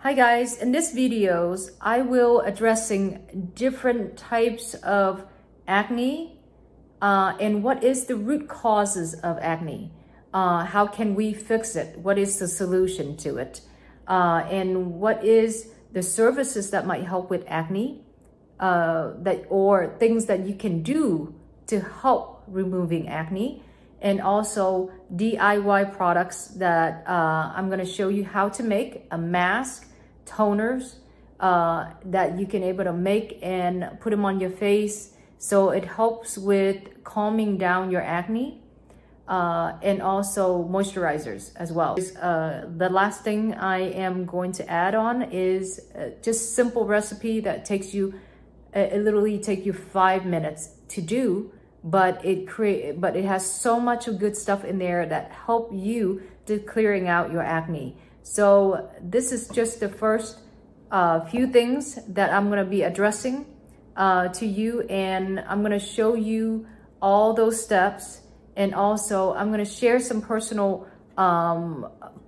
Hi guys, in this videos, I will addressing different types of acne and what is the root causes of acne. How can we fix it? What is the solution to it? And what is the services that might help with acne or things that you can do to help removing acne, and also DIY products that I'm going to show you how to make a mask, toners that you can able to make and put them on your face, so it helps with calming down your acne, and also moisturizers as well. The last thing I am going to add on is just simple recipe that takes you it literally take you 5 minutes to do, but it has so much of good stuff in there that help you to clearing out your acne. So this is just the first few things that I'm going to be addressing to you, and I'm going to show you all those steps, and also I'm going to share some personal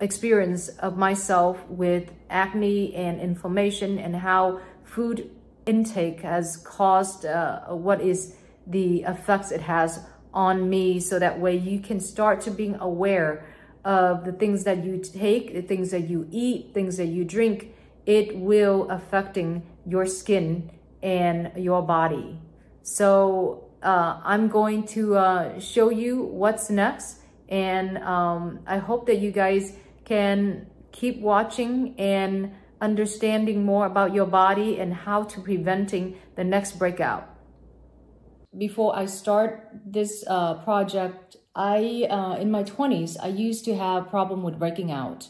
experience of myself with acne and inflammation, and how food intake has caused what is the effects it has on me, so that way you can start to being aware of the things that you take, the things that you eat, things that you drink. It will affecting your skin and your body. So I'm going to show you what's next, and I hope that you guys can keep watching and understanding more about your body and how to preventing the next breakout. Before I start this project, in my 20s, I used to have problem with breaking out.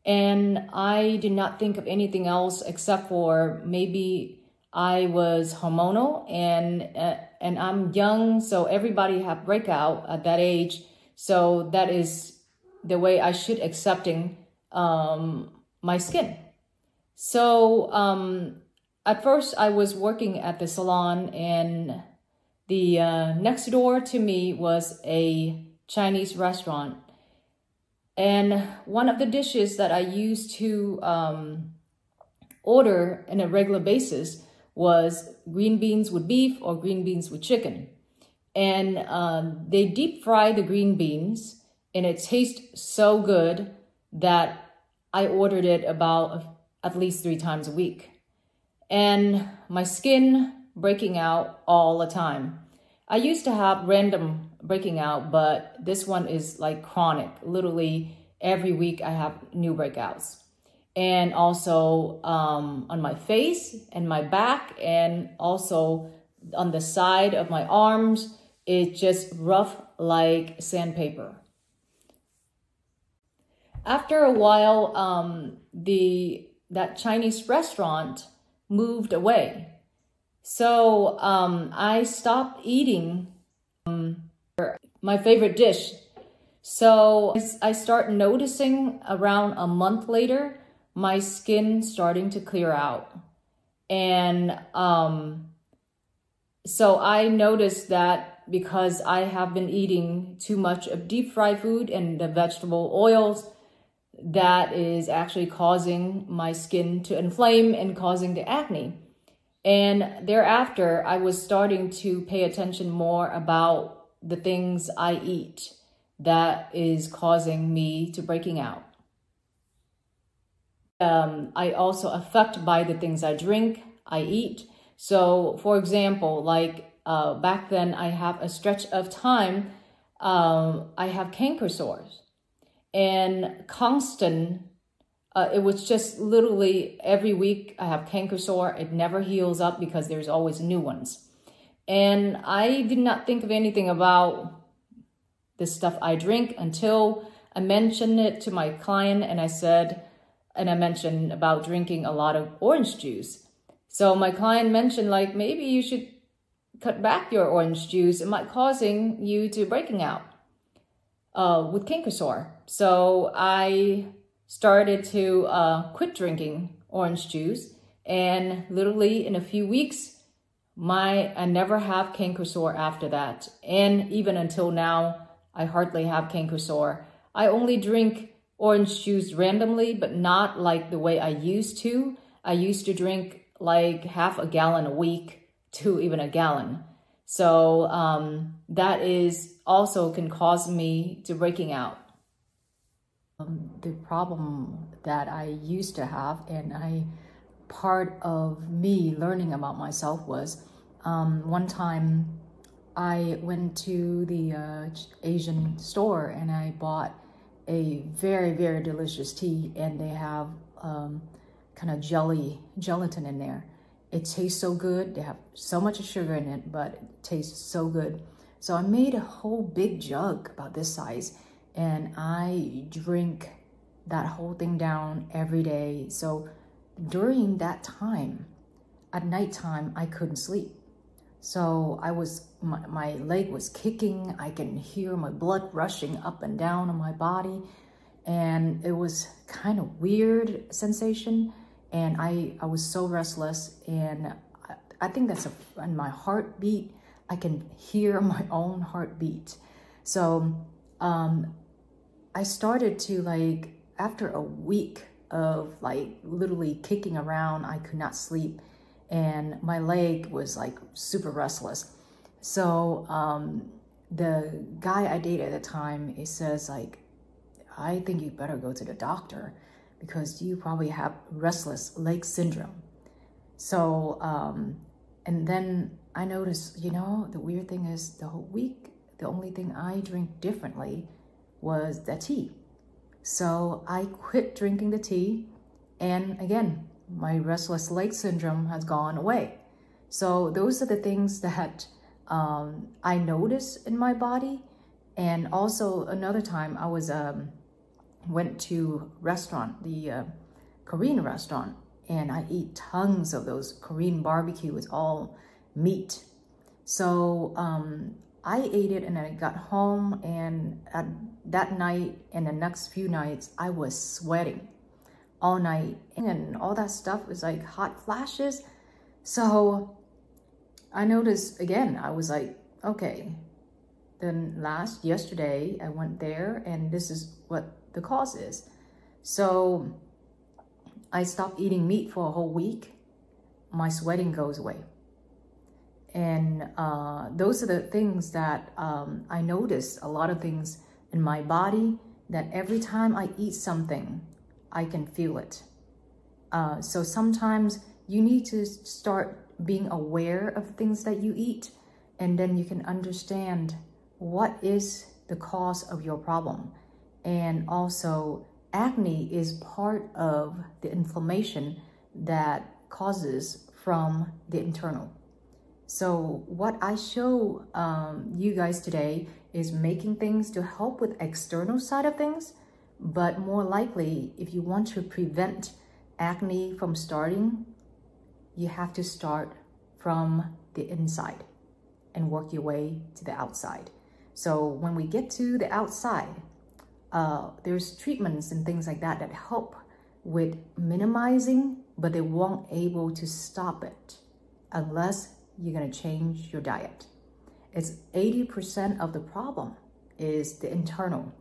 And I did not think of anything else except for maybe I was hormonal, and I'm young, so everybody have breakout at that age. So that is the way I should accepting my skin. So at first I was working at the salon, and the next door to me was a Chinese restaurant. And one of the dishes that I used to order on a regular basis was green beans with beef or green beans with chicken. And they deep fry the green beans, and it tastes so good that I ordered it about at least 3 times a week. And my skin breaking out all the time. I used to have random breaking out, but this one is like chronic. Literally every week I have new breakouts. And also on my face and my back, and also on the side of my arms, it's just rough like sandpaper. After a while, that Chinese restaurant moved away. So I stopped eating my favorite dish. So I start noticing around a month later, my skin starting to clear out. And so I noticed that because I have been eating too much of deep fried food and the vegetable oils, that is actually causing my skin to inflame and causing the acne. And thereafter, I was starting to pay attention more about the things I eat that is causing me to breaking out. I also affected by the things I drink, I eat. So for example, like back then I have a stretch of time, I have canker sores. And constant, it was just literally every week I have canker sore. It never heals up because there's always new ones. And I did not think of anything about the stuff I drink until I mentioned it to my client, and I mentioned about drinking a lot of orange juice. So my client mentioned, like, maybe you should cut back your orange juice. It might causing you to breaking out with canker sore. So I started to quit drinking orange juice, and literally in a few weeks, I never have canker sore after that. And even until now, I hardly have canker sore. I only drink orange juice randomly, but not like the way I used to. I used to drink like half a gallon a week to even a gallon. So that is also can cause me to breaking out. The problem that I used to have, and part of me learning about myself was one time I went to the Asian store and I bought a very, very delicious tea, and they have kind of gelatin in there. It tastes so good. They have so much sugar in it, but it tastes so good. So I made a whole big jug about this size, and I drink that whole thing down every day. So during that time, at nighttime, I couldn't sleep. So my leg was kicking. I can hear my blood rushing up and down on my body. And it was kind of weird sensation. And I was so restless. And I think that's in my heartbeat. I can hear my own heartbeat. So I started to like, after a week of like literally kicking around, I could not sleep. And my leg was like super restless. So the guy I dated at the time, he says like, I think you better go to the doctor because you probably have restless leg syndrome. So, and then I noticed, you know, the weird thing is the whole week, the only thing I drink differently was the tea. So I quit drinking the tea, and again, my restless leg syndrome has gone away. So those are the things that I notice in my body. And also another time I was went to restaurant, the Korean restaurant, and I eat tons of those Korean barbecue with all meat. So I ate it and I got home, and that night and the next few nights I was sweating all night, and all that stuff was like hot flashes. So I noticed again, I was like, okay, then yesterday I went there and this is what the cause is. So I stopped eating meat for a whole week. My sweating goes away. And those are the things that I notice, a lot of things in my body, that every time I eat something, I can feel it. So sometimes you need to start being aware of things that you eat, and then you can understand what is the cause of your problem. And also, acne is part of the inflammation that causes from the internal. So what I show you guys today is making things to help with external side of things, but more likely, if you want to prevent acne from starting, you have to start from the inside and work your way to the outside. So when we get to the outside, there's treatments and things like that that help with minimizing, but they won't able to stop it unless you're gonna change your diet. It's 80% of the problem is the internal,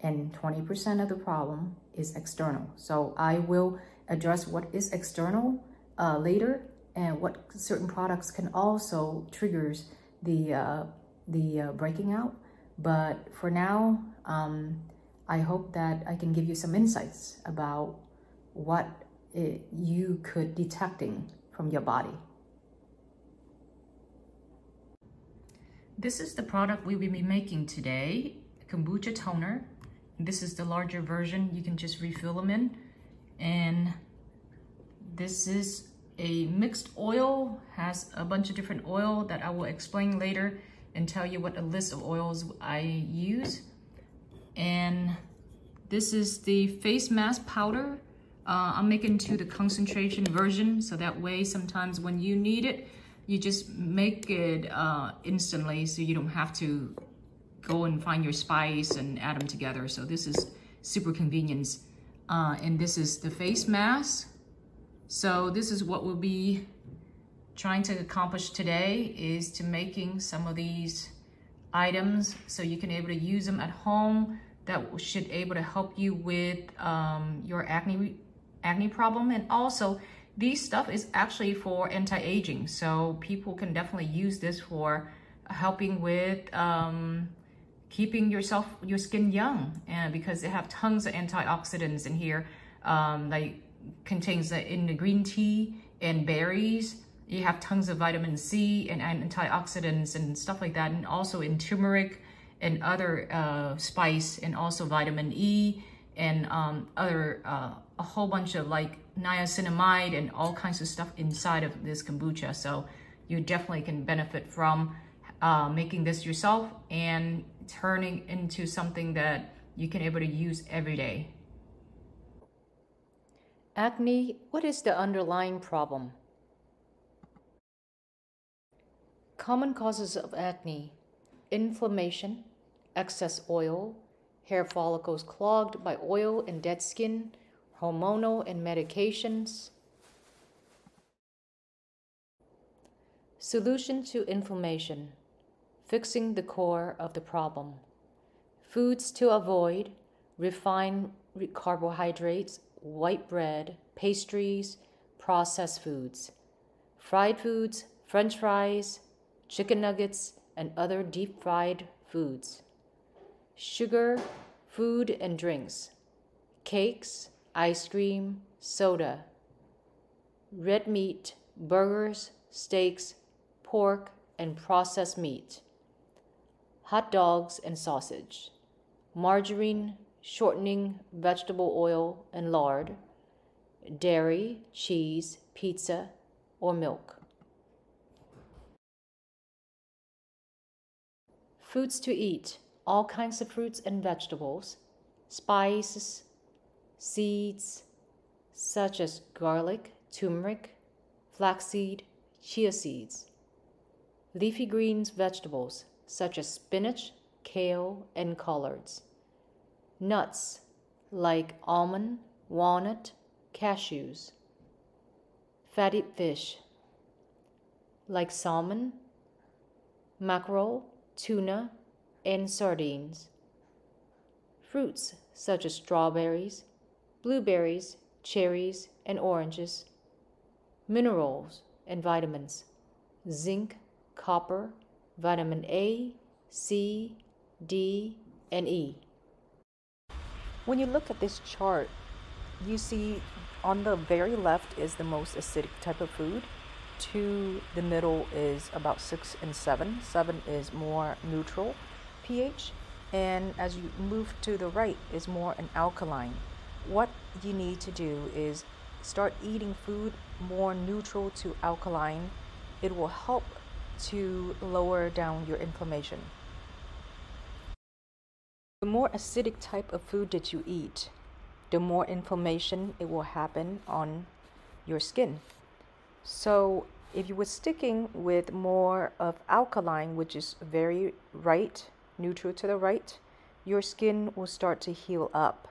and 20% of the problem is external. So I will address what is external later, and what certain products can also triggers the breaking out. But for now, I hope that I can give you some insights about what you could detecting from your body. This is the product we will be making today, kombucha toner. This is the larger version. You can just refill them in. And this is a mixed oil, has a bunch of different oil that I will explain later and tell you what a list of oils I use. And this is the face mask powder. I'm making to the concentration version, so that way sometimes when you need it, you just make it instantly, so you don't have to go and find your spice and add them together. So this is super convenient. And this is the face mask. So this is what we'll be trying to accomplish today, is to making some of these items so you can able to use them at home that should able to help you with your acne problem. And also, these stuff is actually for anti-aging, so people can definitely use this for helping with keeping your skin young, and because they have tons of antioxidants in here, like contains in the green tea and berries. You have tons of vitamin C and antioxidants and stuff like that, and also in turmeric and other spice, and also vitamin E and other a whole bunch of like niacinamide and all kinds of stuff inside of this kombucha. So you definitely can benefit from making this yourself and turning into something that you can able to use every day. Acne, what is the underlying problem? Common causes of acne: inflammation, excess oil, hair follicles clogged by oil and dead skin, hormonal and medications. Solution to inflammation: fixing the core of the problem. Foods to avoid: refined carbohydrates, white bread, pastries, processed foods, fried foods, French fries, chicken nuggets, and other deep-fried foods. Sugar, food and drinks, cakes, ice cream, soda. Red meat, burgers, steaks, pork, and processed meat. Hot dogs and sausage. Margarine, shortening, vegetable oil, and lard. Dairy, cheese, pizza, or milk. Foods to eat: all kinds of fruits and vegetables, spices, seeds, such as garlic, turmeric, flaxseed, chia seeds. Leafy greens vegetables, such as spinach, kale, and collards. Nuts, like almond, walnut, cashews. Fatty fish, like salmon, mackerel, tuna, and sardines. Fruits, such as strawberries, blueberries, cherries, and oranges. Minerals and vitamins: zinc, copper, vitamin A, C, D, and E. When you look at this chart, you see on the very left is the most acidic type of food. To the middle is about 6 and 7. 7 is more neutral pH, and as you move to the right is more an alkaline. What you need to do is start eating food more neutral to alkaline. It will help to lower down your inflammation. The more acidic type of food that you eat, the more inflammation it will happen on your skin. So if you were sticking with more of alkaline, which is very right, neutral to the right, your skin will start to heal up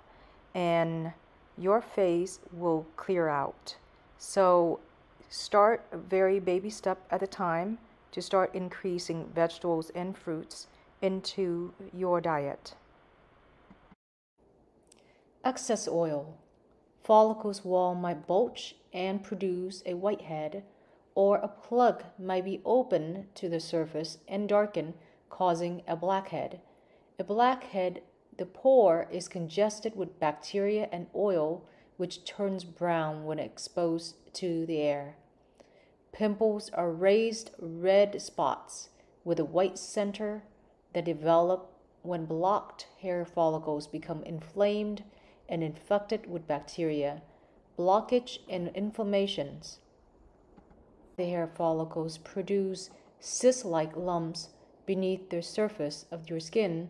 and your face will clear out. So start very baby step at a time to start increasing vegetables and fruits into your diet. Excess oil. Follicles wall might bulge and produce a whitehead, or a plug might be open to the surface and darken, causing a blackhead. A blackhead, the pore is congested with bacteria and oil, which turns brown when exposed to the air. Pimples are raised red spots with a white center that develop when blocked hair follicles become inflamed and infected with bacteria, blockage, and inflammations. The hair follicles produce cyst-like lumps beneath the surface of your skin.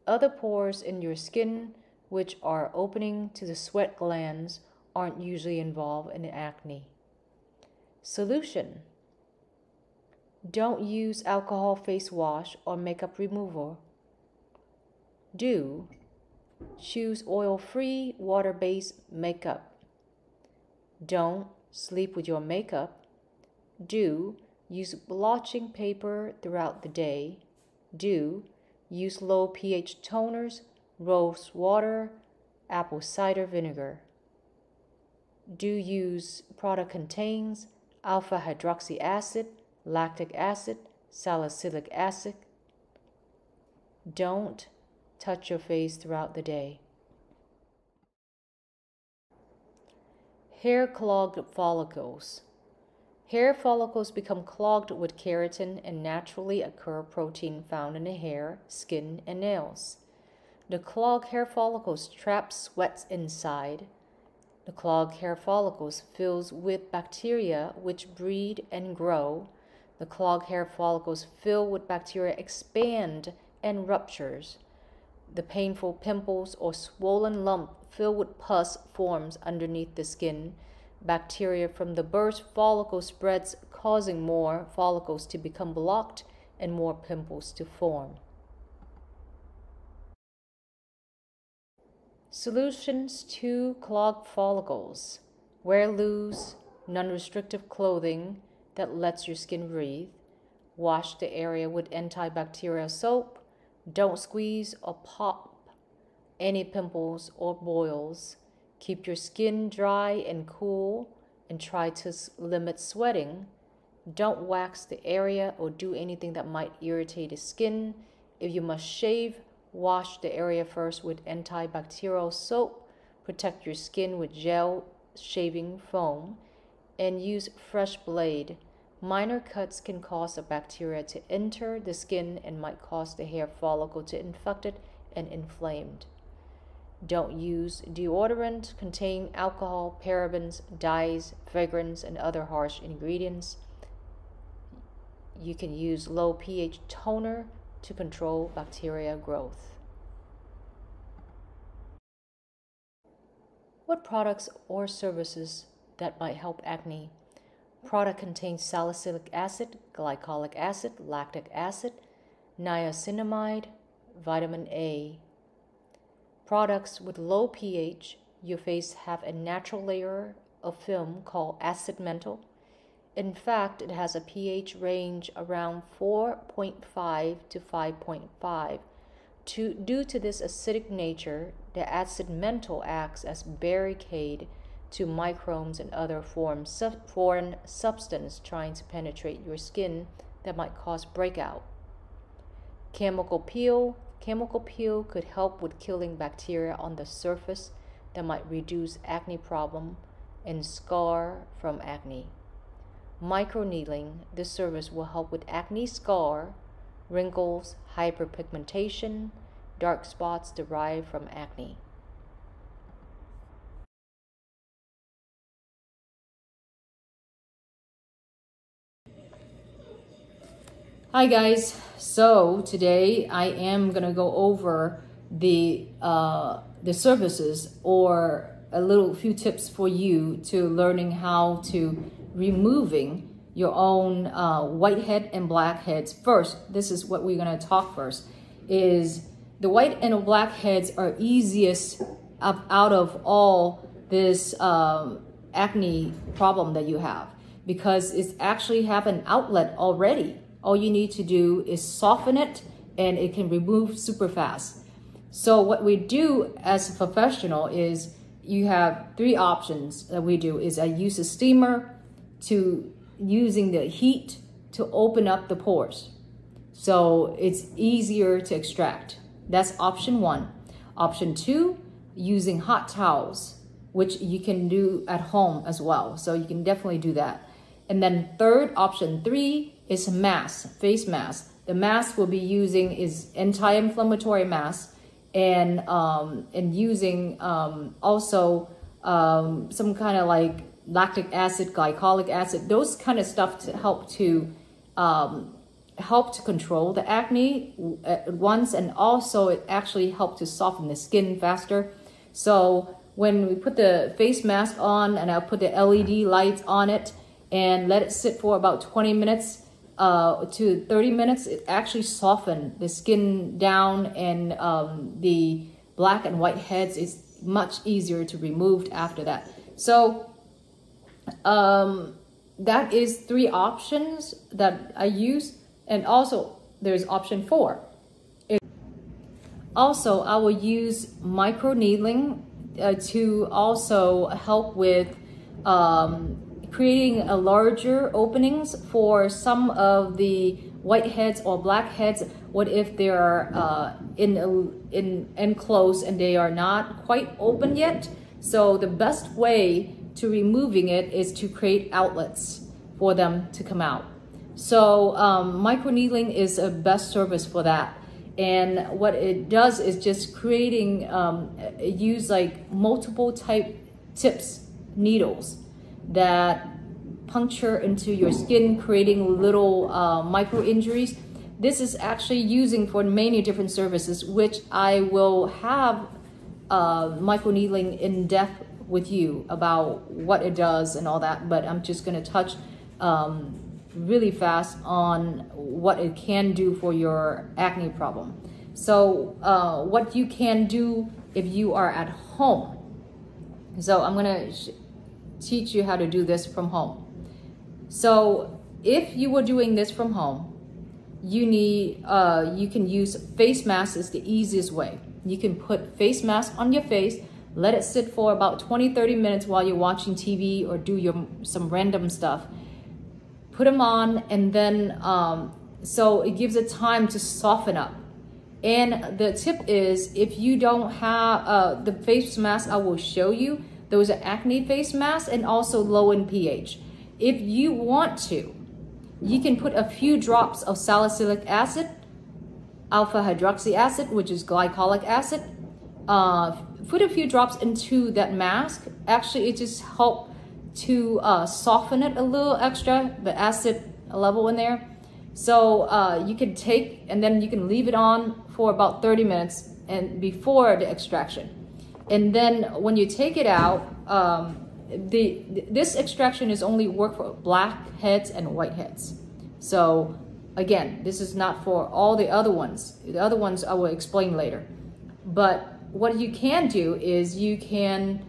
Other pores in your skin, which are opening to the sweat glands, aren't usually involved in acne. Solution: don't use alcohol face wash or makeup remover. Do choose oil-free, water-based makeup. Don't sleep with your makeup. Do use blotching paper throughout the day. Do use low pH toners, rose water, apple cider vinegar. Do use product contains alpha hydroxy acid, lactic acid, salicylic acid. Don't touch your face throughout the day. Hair clogged follicles. Hair follicles become clogged with keratin and naturally occur protein found in the hair, skin, and nails. The clogged hair follicles trap sweat inside. The clogged hair follicles fills with bacteria which breed and grow. The clogged hair follicles filled with bacteria expand and ruptures. The painful pimples or swollen lump filled with pus forms underneath the skin. Bacteria from the burst follicle spreads, causing more follicles to become blocked and more pimples to form. Solutions to clogged follicles. Wear loose, non-restrictive clothing that lets your skin breathe. Wash the area with antibacterial soap. Don't squeeze or pop any pimples or boils. Keep your skin dry and cool and try to limit sweating. Don't wax the area or do anything that might irritate the skin. If you must shave, wash the area first with antibacterial soap. Protect your skin with gel shaving foam and use fresh blade. Minor cuts can cause the bacteria to enter the skin and might cause the hair follicle to infected and inflamed. Don't use deodorant containing alcohol, parabens, dyes, fragrance, and other harsh ingredients. You can use low pH toner to control bacteria growth. What products or services that might help acne? Product contains salicylic acid, glycolic acid, lactic acid, niacinamide, vitamin A. Products with low pH, your face have a natural layer of film called acid mantle. In fact, it has a pH range around 4.5 to 5.5. Due to this acidic nature, the acid mantle acts as barricade to microbes and other foreign substance trying to penetrate your skin that might cause breakout. Chemical peel. Chemical peel could help with killing bacteria on the surface that might reduce acne problem and scar from acne. Microneedling. This service will help with acne scar, wrinkles, hyperpigmentation, dark spots derived from acne. Hi guys, so today I am gonna go over the services or a few tips for you to learning how to removing your own whitehead and blackheads. First, this is what we're gonna talk first, is the white and blackheads are easiest out of all this acne problem that you have, because it's actually have an outlet already. All you need to do is soften it and it can remove super fast. So what we do as a professional is you have three options that we do is I use a steamer to using the heat to open up the pores. So it's easier to extract. That's option one. Option two, using hot towels, which you can do at home as well. So you can definitely do that. And then third, option three, is mask, face mask. The mask we'll be using is anti-inflammatory mask and using also some kind of like lactic acid, glycolic acid, those kind of stuff to help to control the acne at once, and also it actually helped to soften the skin faster. So when we put the face mask on, and I'll put the LED lights on it and let it sit for about 20 minutes to 30 minutes, it actually softened the skin down, and the black and white heads is much easier to remove after that. So that is three options that I use, and also there's option four. Also, I will use micro needling to also help with creating a larger openings for some of the whiteheads or blackheads. What if they are enclosed and they are not quite open yet? So the best way to removing it is to create outlets for them to come out. So microneedling is a best service for that. And what it does is just creating, use like multiple type tips, needles that puncture into your skin, creating little micro injuries. This is actually using for many different services, which I will have microneedling in depth with you about what it does and all that, but I'm just going to touch really fast on what it can do for your acne problem. So what you can do if you are at home. So I'm going to teach you how to do this from home. So if you were doing this from home, you need you can use face mask is the easiest way. You can put face mask on your face, let it sit for about 20-30 minutes while you're watching TV or do some random stuff. Put them on, and then so it gives it time to soften up. And the tip is, if you don't have the face mask I will show you, those are acne face masks and also low in pH. If you want to, you can put a few drops of salicylic acid, alpha hydroxy acid, which is glycolic acid. Put a few drops into that mask. Actually, it just helps to soften it a little extra, the acid level in there. So you can take, and then you can leave it on for about 30 minutes and before the extraction. And then when you take it out, this extraction is only work for blackheads and whiteheads. So again, this is not for all the other ones. The other ones I will explain later. But what you can do is you can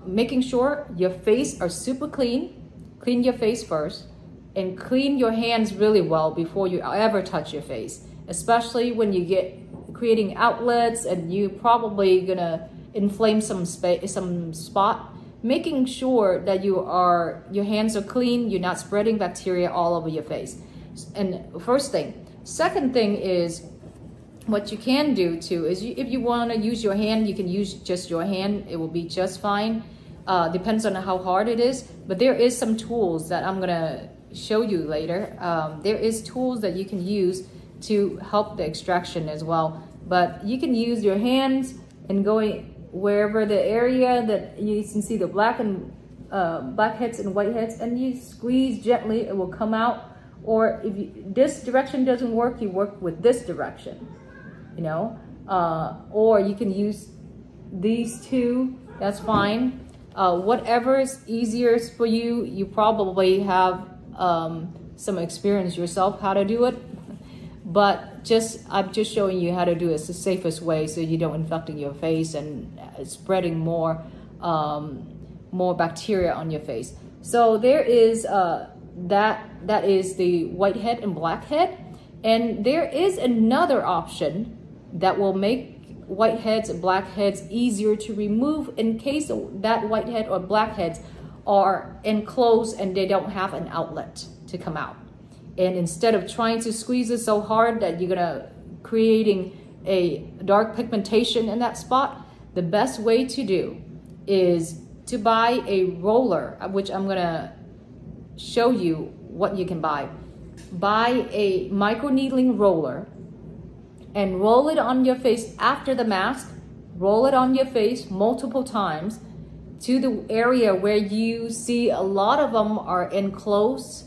making sure your face are super clean. Clean your face first, and clean your hands really well before you ever touch your face, especially when you get creating outlets and you probably gonna inflame some spot. Making sure that your hands are clean, you're not spreading bacteria all over your face. And first thing. Second thing is, what you can do too is if you want to use your hand, you can use just your hand. It will be just fine. Depends on how hard it is. But there is some tools that I'm gonna show you later. There is tools that you can use to help the extraction as well. But you can use your hands and going wherever the area that you can see the blackheads and whiteheads, and you squeeze gently, it will come out. Or if this direction doesn't work, you work with this direction, you know. Or you can use these two, that's fine. Whatever is easier for you, you probably have some experience yourself how to do it. But I'm just showing you how to do it. It's the safest way, so you don't infecting your face and spreading more bacteria on your face. So there is that is the whitehead and blackhead, and there is another option that will make whiteheads and blackheads easier to remove in case that whitehead or blackheads are enclosed and they don't have an outlet to come out. And instead of trying to squeeze it so hard that you're gonna creating a dark pigmentation in that spot, the best way to do is to buy a roller, which I'm gonna show you what you can buy. Buy a microneedling roller and roll it on your face after the mask. Roll it on your face multiple times to the area where you see a lot of them are enclosed.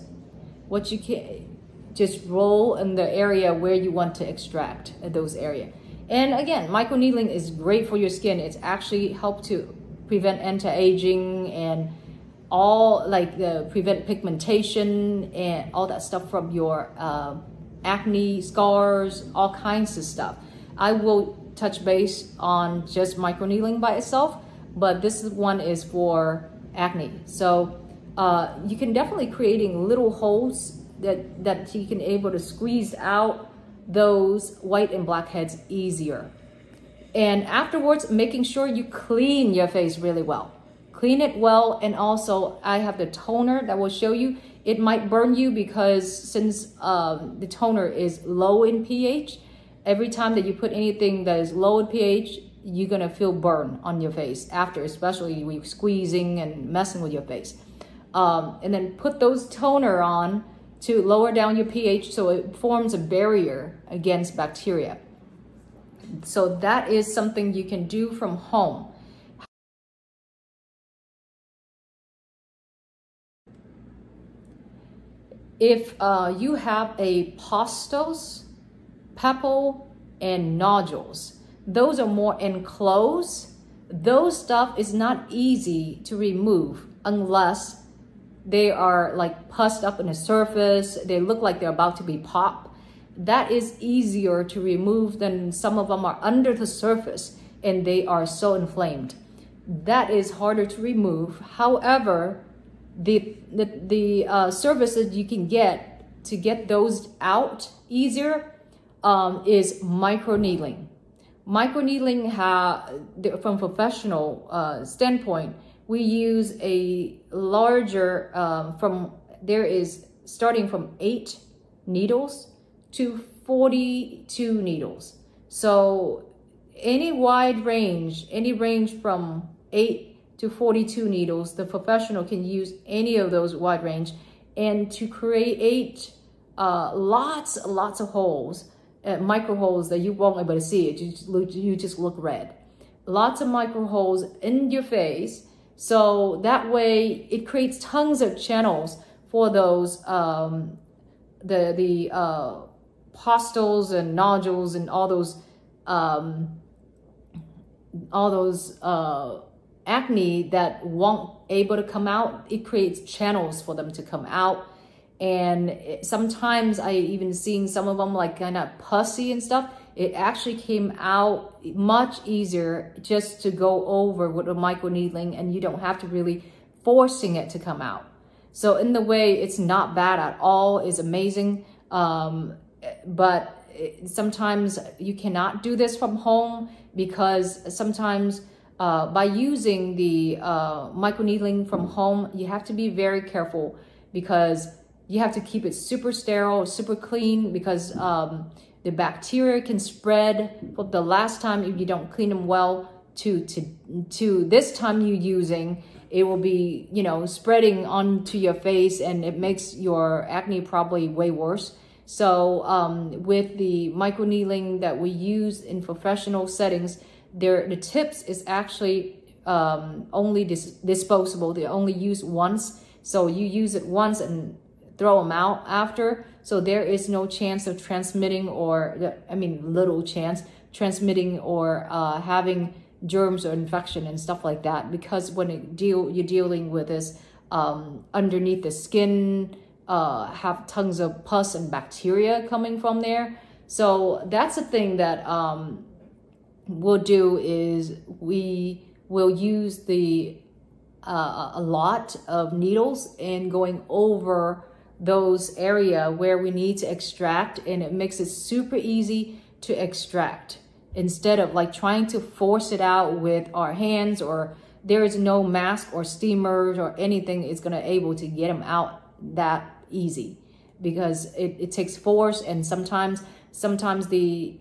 What you can just roll in the area where you want to extract those areas. And again, microneedling is great for your skin. It's actually helped to prevent anti-aging and all prevent pigmentation and all that stuff from your acne, scars, all kinds of stuff. I will touch base on just microneedling by itself, but this one is for acne. So you can definitely creating little holes that you can able to squeeze out those white and blackheads easier. And afterwards, making sure you clean your face really well. Clean it well. And also I have the toner that will show you. It might burn you because since the toner is low in pH, every time that you put anything that is low in pH, you're gonna feel burn on your face after, especially when you're squeezing and messing with your face. And then put those toner on to lower down your pH so it forms a barrier against bacteria. So that is something you can do from home. If you have a pustules, pepple, and nodules, those are more enclosed. Those stuff is not easy to remove unless they are like pussed up on the surface. They look like they're about to be popped. That is easier to remove than some of them are under the surface and they are so inflamed. That is harder to remove. However, the services you can get to get those out easier is microneedling. Microneedling, from professional standpoint, we use a larger, starting from 8 needles to 42 needles. So any range from 8 to 42 needles, the professional can use any of those wide range, and to create lots of holes, micro holes that you won't be able to see it. You just look red. Lots of micro holes in your face. So that way it creates tons of channels for those, pustules and nodules and all those acne that won't able to come out. It creates channels for them to come out. And sometimes I even seen some of them like kind of pussy and stuff. It actually came out much easier just to go over with a microneedling, and you don't have to really forcing it to come out. So in the way, it's not bad at all. It's amazing. But sometimes you cannot do this from home because sometimes by using the microneedling from home, you have to be very careful because you have to keep it super sterile, super clean, because the bacteria can spread from the last time if you don't clean them well to this time you're using. It will be, spreading onto your face, and it makes your acne probably way worse. So with the microneedling that we use in professional settings, the tips is actually only disposable. They only use once. So you use it once and throw them out after. So there is no chance of transmitting, or little chance transmitting or having germs or infection and stuff like that, because when you're dealing with this underneath the skin, have tons of pus and bacteria coming from there. So that's the thing that we'll do is we will use a lot of needles and going over those area where we need to extract, and it makes it super easy to extract instead of like trying to force it out with our hands, or there is no mask or steamers or anything is going to able to get them out that easy, because it takes force, and sometimes the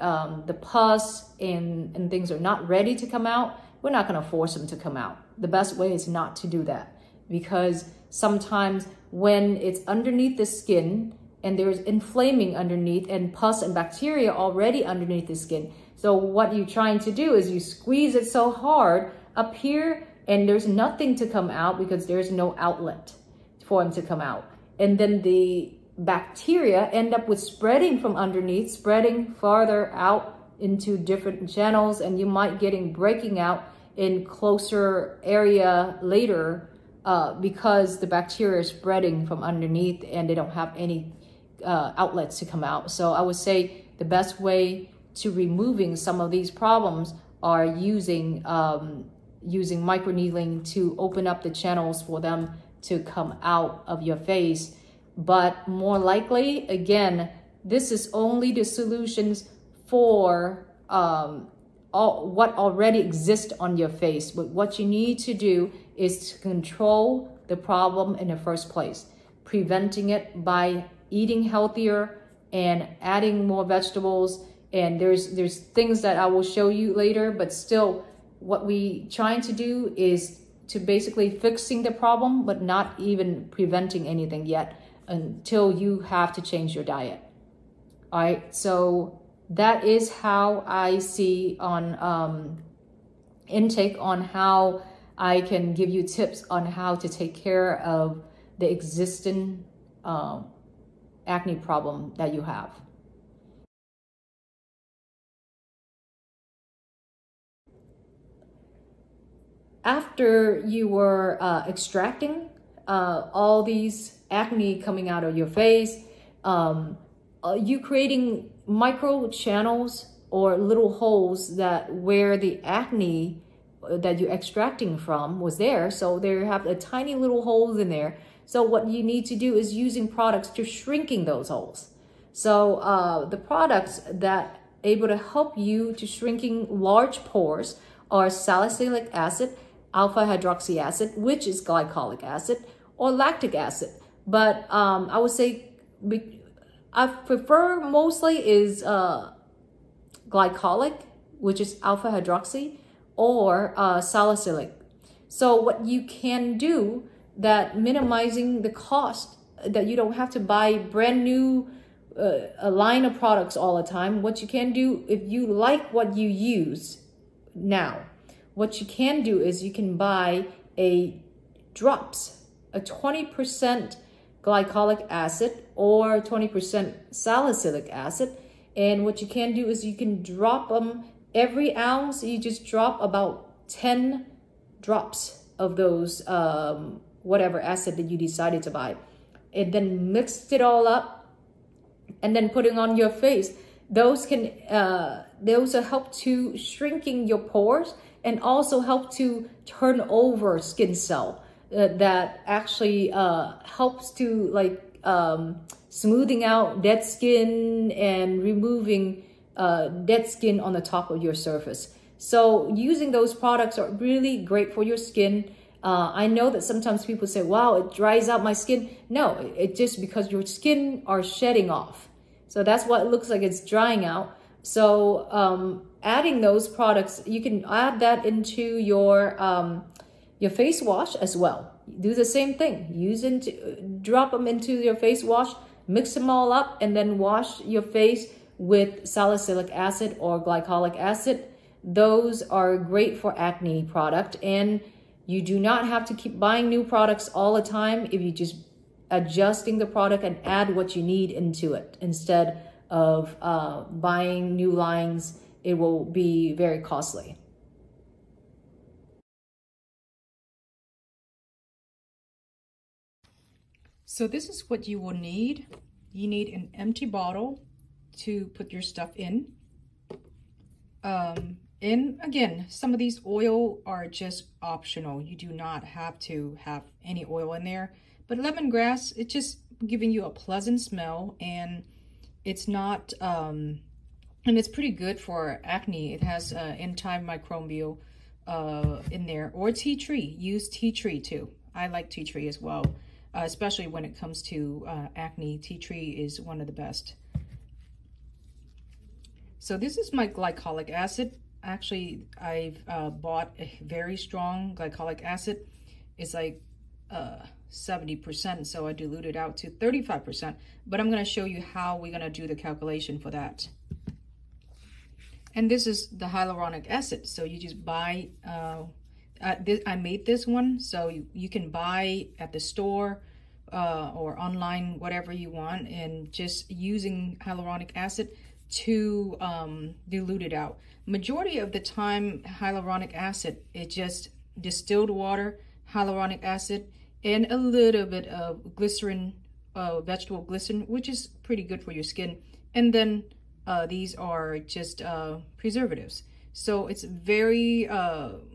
pus and things are not ready to come out. We're not going to force them to come out. The best way is not to do that, because sometimes when it's underneath the skin and there's inflaming underneath and pus and bacteria already underneath the skin. So what you're trying to do is you squeeze it so hard up here, and there's nothing to come out because there's no outlet for them to come out. And then the bacteria end up with spreading from underneath, spreading farther out into different channels, and you might getting breaking out in closer area later because the bacteria is spreading from underneath and they don't have any outlets to come out. So I would say the best way to removing some of these problems are using microneedling to open up the channels for them to come out of your face. But more likely, again, this is only the solutions for what already exists on your face. But what you need to do is to control the problem in the first place, preventing it by eating healthier and adding more vegetables. And there's things that I will show you later, but still what we trying to do is to basically fixing the problem, but not even preventing anything yet until you have to change your diet. All right, so that is how I see on intake, on how I can give you tips on how to take care of the existing acne problem that you have. After you were extracting all these acne coming out of your face, you creating micro channels or little holes that where the acne that you're extracting from was there. So they have a tiny little holes in there. So what you need to do is using products to shrinking those holes. So the products that able to help you to shrinking large pores are salicylic acid, alpha hydroxy acid, which is glycolic acid, or lactic acid. But I would say I prefer mostly is glycolic, which is alpha hydroxy, or salicylic. So what you can do that minimizing the cost, that you don't have to buy brand new a line of products all the time. What you can do, if you like what you use now, what you can do is you can buy a 20% glycolic acid or 20% salicylic acid. And what you can do is you can drop them every ounce. You just drop about 10 drops of those whatever acid that you decided to buy, and then mix it all up and then putting on your face. Those can those help to shrinking your pores and also help to turn over skin cell that actually helps to like smoothing out dead skin and removing dead skin on the top of your surface. So using those products are really great for your skin. I know that sometimes people say, wow, it dries out my skin. No, it's just because your skin are shedding off. So that's what it looks like, it's drying out. So adding those products, you can add that into your face wash as well. Do the same thing. Drop them into your face wash, mix them all up, and then wash your face with salicylic acid or glycolic acid. Those are great for acne product, and you do not have to keep buying new products all the time if you just adjusting the product and add what you need into it instead of buying new lines. It will be very costly. So this is what you will need. You need an empty bottle to put your stuff in. And again, some of these oil are just optional. You do not have to have any oil in there. But lemongrass, it's just giving you a pleasant smell, and it's not, and it's pretty good for acne. It has antimicrobial in there, or tea tree. Use tea tree too. I like tea tree as well, especially when it comes to acne. Tea tree is one of the best. So this is my glycolic acid. Actually, I've bought a very strong glycolic acid. It's like 70%, so I diluted out to 35%. But I'm going to show you how we're going to do the calculation for that. And this is the hyaluronic acid. So you just buy, I made this one, so you can buy at the store or online, whatever you want, and just using hyaluronic acid to dilute it out. Majority of the time, hyaluronic acid is just distilled water, hyaluronic acid, and a little bit of glycerin, vegetable glycerin, which is pretty good for your skin. And then these are just preservatives. So it's very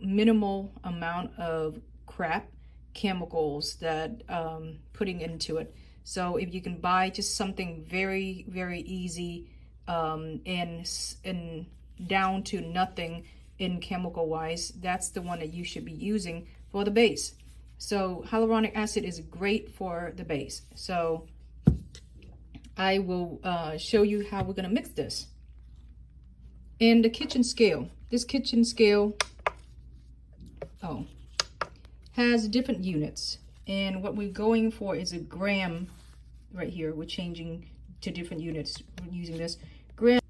minimal amount of crap chemicals that putting into it. So if you can buy just something very, very easy and down to nothing in chemical wise, that's the one that you should be using for the base. So hyaluronic acid is great for the base. So I will show you how we're going to mix this. And the kitchen scale, this kitchen scale has different units, and what we're going for is a gram right here. We're changing to different units. We're using this gram.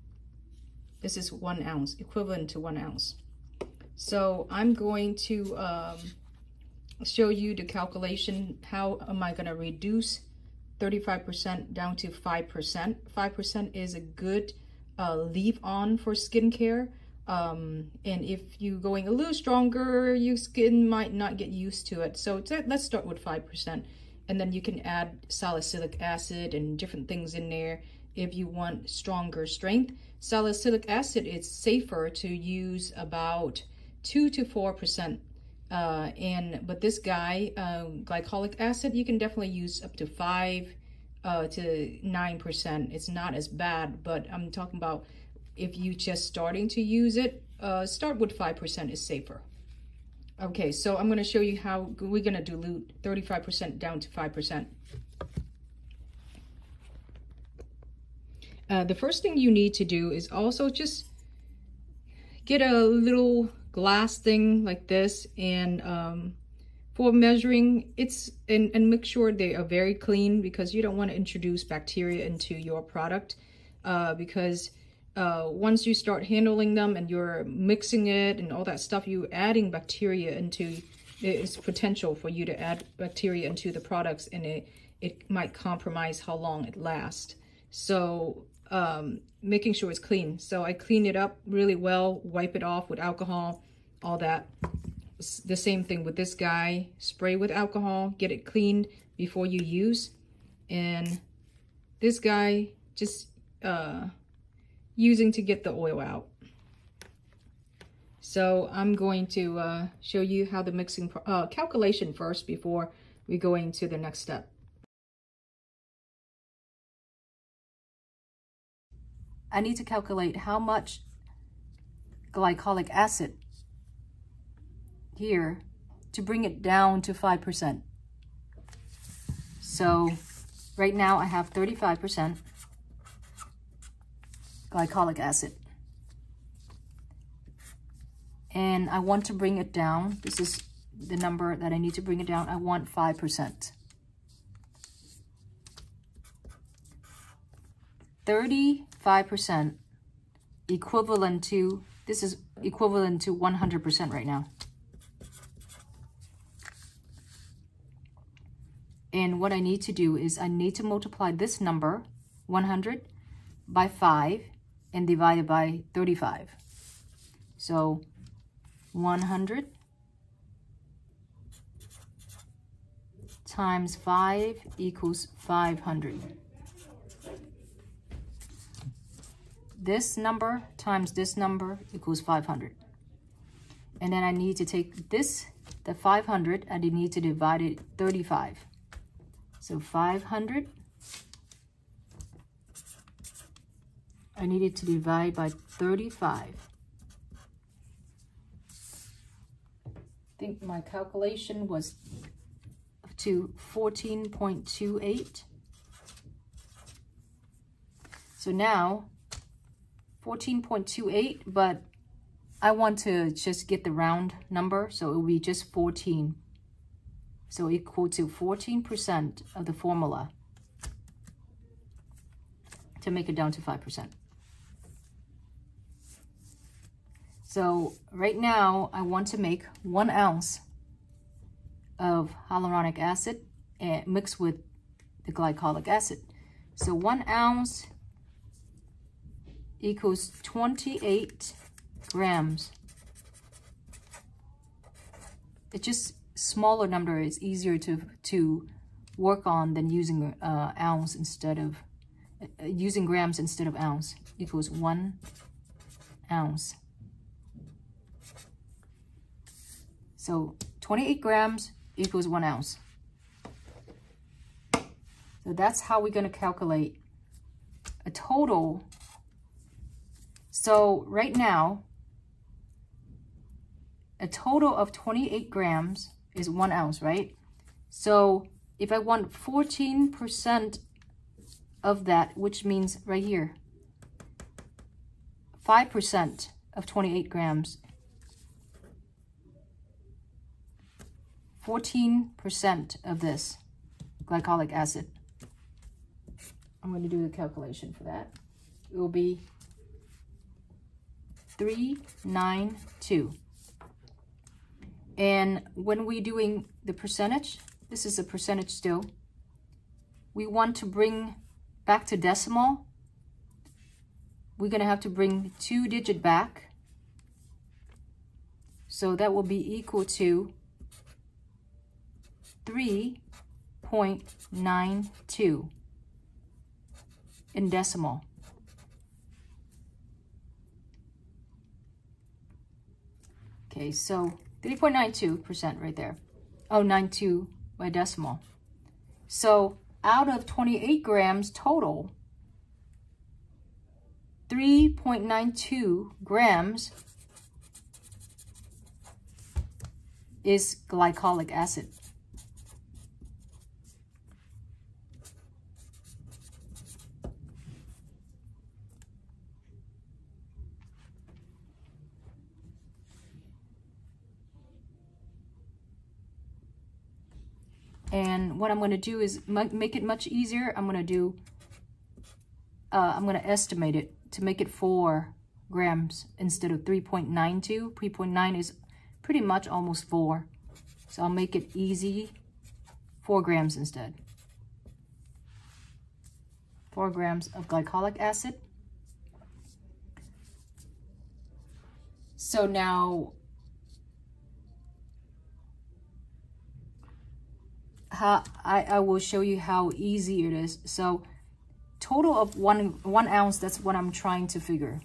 This is 1 ounce, equivalent to 1 ounce. So I'm going to show you the calculation. How am I going to reduce 35% down to 5%? 5% is a good leave on for skincare. And if you're going a little stronger, your skin might not get used to it. So let's start with 5. And then you can add salicylic acid and different things in there if you want stronger strength. Salicylic acid is safer to use about 2 to 4%. But this guy, glycolic acid, you can definitely use up to 5 to 9%. It's not as bad, but I'm talking about if you just starting to use it, start with 5% is safer. Okay, so I'm going to show you how we're going to dilute 35% down to 5%. The first thing you need to do is also just get a little glass thing like this, and for measuring, and make sure they are very clean, because you don't want to introduce bacteria into your product, because once you start handling them and you're mixing it and all that stuff, you're adding bacteria into, it's potential for you to add bacteria into the products, and it might compromise how long it lasts. So making sure it's clean. So I clean it up really well, wipe it off with alcohol, all that. The same thing with this guy, spray with alcohol, get it cleaned before you use. And this guy, just using to get the oil out. So I'm going to show you how the mixing calculation first before we go into the next step. I need to calculate how much glycolic acid here to bring it down to 5%. So right now I have 35% glycolic acid, and I want to bring it down. This is the number that I need to bring it down. I want 5%. 35% equivalent to, this is equivalent to 100% right now. And what I need to do is I need to multiply this number, 100, by 5 and divide it by 35. So 100 times 5 equals 500. This number times this number equals 500. And then I need to take this, the 500, and I need to divide it 35. So 500, I needed to divide by 35. I think my calculation was up to 14.28. So now 14.28, but I want to just get the round number, so it will be just 14. So equal to 14% of the formula to make it down to 5%. So right now I want to make 1 ounce of hyaluronic acid and mixed with the glycolic acid. So 1 ounce equals 28 grams. It's just smaller number is easier to work on than using ounce instead of using grams instead of ounce. Equals 1 ounce. So 28 grams equals 1 ounce. So that's how we're going to calculate a total So right now, a total of 28 grams is 1 ounce, right? So if I want 14% of that, which means right here, 5% of 28 grams, 14% of this glycolic acid. I'm going to do the calculation for that. It will be 392. And when we're doing the percentage, this is a percentage still, we want to bring back to decimal. We're going to have to bring 2 digits back. So that will be equal to 3.92 in decimal. Okay, so 3.92% right there. Oh, 92 by decimal. So out of 28 grams total, 3.92 grams is glycolic acid. And what I'm going to do is make it much easier. I'm going to estimate it to make it 4 grams instead of 3.92. 3.9 is pretty much almost 4. So I'll make it easy, 4 grams instead. 4 grams of glycolic acid. So now, I will show you how easy it is. So total of one ounce, that's what I'm trying to figure.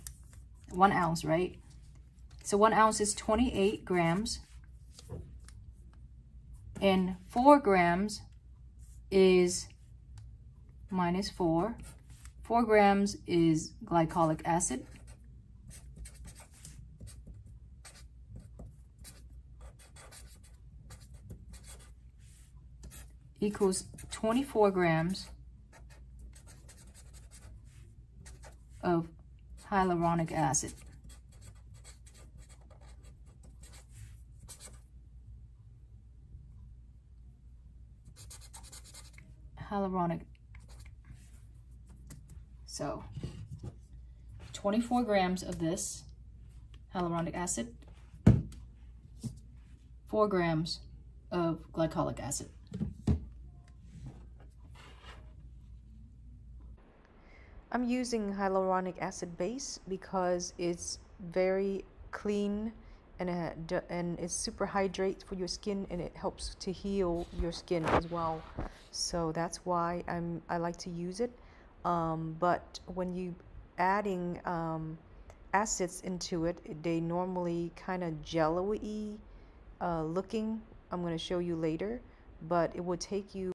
1 ounce, right? So 1 ounce is 28 grams. And 4 grams is minus 4. 4 grams is glycolic acid. Equals 24 grams of hyaluronic acid. Hyaluronic. So 24 grams of this hyaluronic acid, 4 grams of glycolic acid. I'm using hyaluronic acid base because it's very clean and it's super hydrate for your skin, and it helps to heal your skin as well. So that's why I like to use it. But when you adding acids into it, they normally kind of jello-y looking. I'm going to show you later, but it will take you